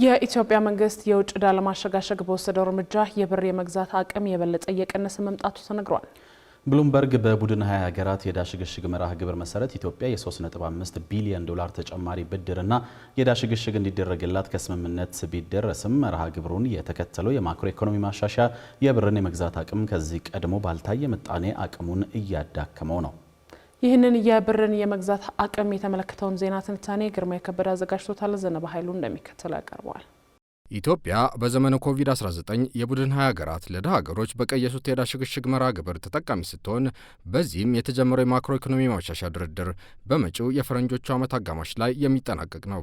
የኢትዮጵያ መንግስት የውጭ ዕዳ ለማሸጋሸግ በወሰደው እርምጃ የብር የመግዛት አቅም የበለጠ እየቀነሰ መምጣቱ ተነግሯል። ብሉምበርግ በቡድን 20 ሀገራት የዕዳ ሽግሽግ መርሃ ግብር መሰረት ኢትዮጵያ የ3.5 ቢሊዮን ዶላር ተጨማሪ ብድርና የዕዳ ሽግሽግ እንዲደረግላት ከስምምነት ቢደረስም መርሃ ግብሩን የተከተለው የማክሮ ኢኮኖሚ ማሻሻያ የብርን የመግዛት አቅም ከዚህ ቀድሞ ባልታየ ምጣኔ አቅሙን እያዳከመው ነው። ይህንን የብርን የመግዛት አቅም የተመለከተውን ዜና ትንታኔ ግርማ የከበደ አዘጋጅቶታል። ዘነበ ኃይሉ እንደሚከተለው ያቀርበዋል። ኢትዮጵያ በዘመነ ኮቪድ-19 የቡድን 20 ሀገራት ለድሃ ሀገሮች በቀየሱት የዕዳ ሽግሽግ መርሃ ግብር ተጠቃሚ ስትሆን በዚህም የተጀመረው የማክሮ ኢኮኖሚ ማሻሻያ ድርድር በመጪው የፈረንጆቹ ዓመት አጋማሽ ላይ የሚጠናቀቅ ነው።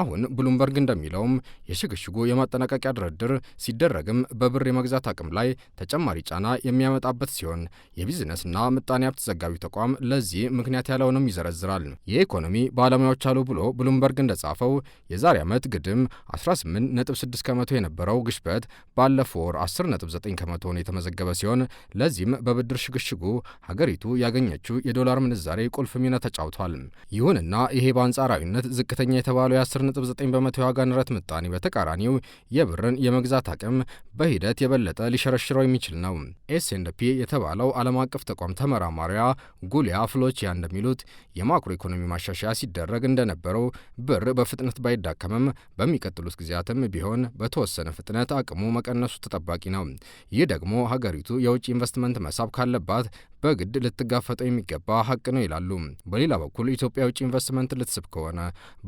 አሁን ብሉምበርግ እንደሚለውም የሽግሽጉ የማጠናቀቂያ ድርድር ሲደረግም በብር የመግዛት አቅም ላይ ተጨማሪ ጫና የሚያመጣበት ሲሆን የቢዝነስና ምጣኔ ሀብት ዘጋቢ ተቋም ለዚህ ምክንያት ያለውንም ይዘረዝራል። የኢኮኖሚ ባለሙያዎች አሉ ብሎ ብሉምበርግ እንደጻፈው የዛሬ ዓመት ግድም 18.6 ከመቶ የነበረው ግሽበት ባለፈው ወር 10.9 ከመቶ የተመዘገበ ሲሆን ለዚህም በብድር ሽግሽጉ ሀገሪቱ ያገኘችው የዶላር ምንዛሬ ቁልፍ ሚና ተጫውቷል። ይሁንና ይሄ በአንጻራዊነት ዝቅተኛ የተባለው የ10.9 በመቶ የዋጋ ንረት ምጣኔ በተቃራኒው የብርን የመግዛት አቅም በሂደት የበለጠ ሊሸረሽረው የሚችል ነው። ኤስ&ፒ የተባለው ዓለም አቀፍ ተቋም ተመራማሪያ ጉሊያ ፍሎቺያ እንደሚሉት የማክሮ ኢኮኖሚ ማሻሻያ ሲደረግ እንደነበረው ብር በፍጥነት ባይዳከምም በሚቀጥሉት ጊዜያትም ቢሆን በተወሰነ ፍጥነት አቅሙ መቀነሱ ተጠባቂ ነው። ይህ ደግሞ ሀገሪቱ የውጭ ኢንቨስትመንት መሳብ ካለባት በግድ ልትጋፈጠው የሚገባ ሀቅ ነው ይላሉ። በሌላ በኩል ኢትዮጵያ የውጭ ኢንቨስትመንት ልትስብ ከሆነ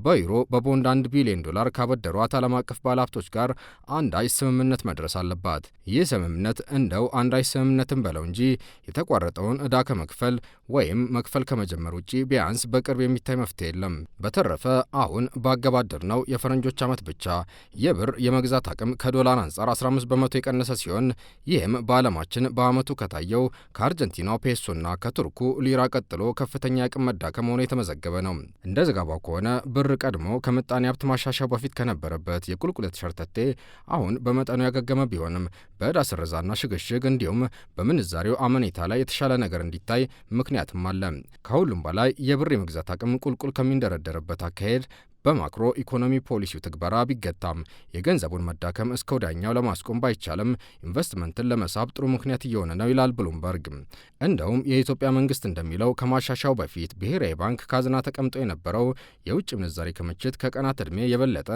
በዩሮ በቦንድ 1 ቢሊዮን ዶላር ካበደሯት ዓለም አቀፍ ባለሀብቶች ጋር አንዳች ስምምነት መድረስ አለባት። ይህ ስምምነት እንደው አንዳች ስምምነትን በለው እንጂ የተቋረጠውን ዕዳ ከመክፈል ወይም መክፈል ከመጀመር ውጭ ቢያንስ በቅርብ የሚታይ መፍትሄ የለም። በተረፈ አሁን ባገባደር ነው የፈረንጆች ዓመት ብቻ የብር የመግዛት አቅም ከዶላር አንጻር 15 በመቶ የቀነሰ ሲሆን ይህም በዓለማችን በዓመቱ ከታየው ከአርጀንቲናው ፔሶና ከቱርኩ ሊራ ቀጥሎ ከፍተኛ አቅም መዳከም ሆኖ የተመዘገበ ነው። እንደ ዘገባው ከሆነ ብር ቀድሞ ከምጣኔ ሀብት ማሻሻያው በፊት ከነበረበት የቁልቁለት ሸርተቴ አሁን በመጠኑ ያገገመ ቢሆንም በዕዳ ስረዛና ሽግሽግ እንዲሁም በምንዛሬው አመኔታ ላይ የተሻለ ነገር እንዲታይ ምክንያትም አለ። ከሁሉም በላይ የብር የመግዛት አቅም ቁልቁል ከሚንደረደርበት አካሄድ በማክሮ ኢኮኖሚ ፖሊሲው ትግበራ ቢገታም የገንዘቡን መዳከም እስከ ወዲያኛው ለማስቆም ባይቻልም ኢንቨስትመንትን ለመሳብ ጥሩ ምክንያት እየሆነ ነው ይላል ብሉምበርግ። እንደውም የኢትዮጵያ መንግስት እንደሚለው ከማሻሻያው በፊት ብሔራዊ ባንክ ካዝና ተቀምጦ የነበረው የውጭ ምንዛሬ ክምችት ከቀናት ዕድሜ የበለጠ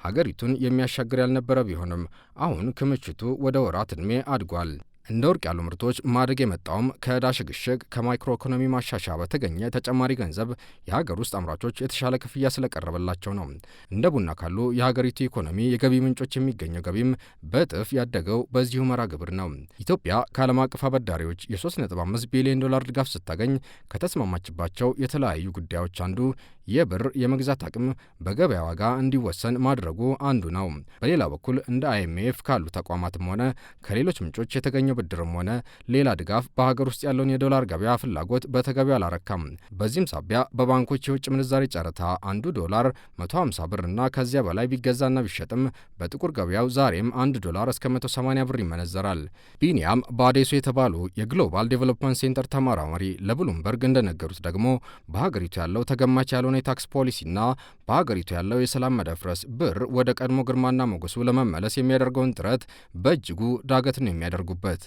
ሀገሪቱን የሚያሻግር ያልነበረ ቢሆንም አሁን ክምችቱ ወደ ወራት ዕድሜ አድጓል። እንደ ወርቅ ያሉ ምርቶች ማደግ የመጣውም ከዕዳ ሽግሽግ ከማይክሮ ኢኮኖሚ ማሻሻያ በተገኘ ተጨማሪ ገንዘብ የሀገር ውስጥ አምራቾች የተሻለ ክፍያ ስለቀረበላቸው ነው። እንደ ቡና ካሉ የሀገሪቱ ኢኮኖሚ የገቢ ምንጮች የሚገኘው ገቢም በእጥፍ ያደገው በዚሁ መርሃ ግብር ነው። ኢትዮጵያ ከዓለም አቀፍ አበዳሪዎች የ3.5 ቢሊዮን ዶላር ድጋፍ ስታገኝ ከተስማማችባቸው የተለያዩ ጉዳዮች አንዱ የብር የመግዛት አቅም በገበያ ዋጋ እንዲወሰን ማድረጉ አንዱ ነው። በሌላ በኩል እንደ IMF ካሉ ተቋማትም ሆነ ከሌሎች ምንጮች የተገኘው ብድርም ሆነ ሌላ ድጋፍ በሀገር ውስጥ ያለውን የዶላር ገበያ ፍላጎት በተገቢው አላረካም። በዚህም ሳቢያ በባንኮች የውጭ ምንዛሬ ጨረታ አንዱ ዶላር 150 ብር እና ከዚያ በላይ ቢገዛና ቢሸጥም በጥቁር ገበያው ዛሬም 1 ዶላር እስከ 180 ብር ይመነዘራል። ቢኒያም ባዴሶ የተባሉ የግሎባል ዴቨሎፕመንት ሴንተር ተመራማሪ ለብሉምበርግ እንደነገሩት ደግሞ በሀገሪቱ ያለው ተገማች ያልሆነ የታክስ ፖሊሲና በሀገሪቱ ያለው የሰላም መደፍረስ ብር ወደ ቀድሞ ግርማና ሞገሱ ለመመለስ የሚያደርገውን ጥረት በእጅጉ ዳገት ነው የሚያደርጉበት።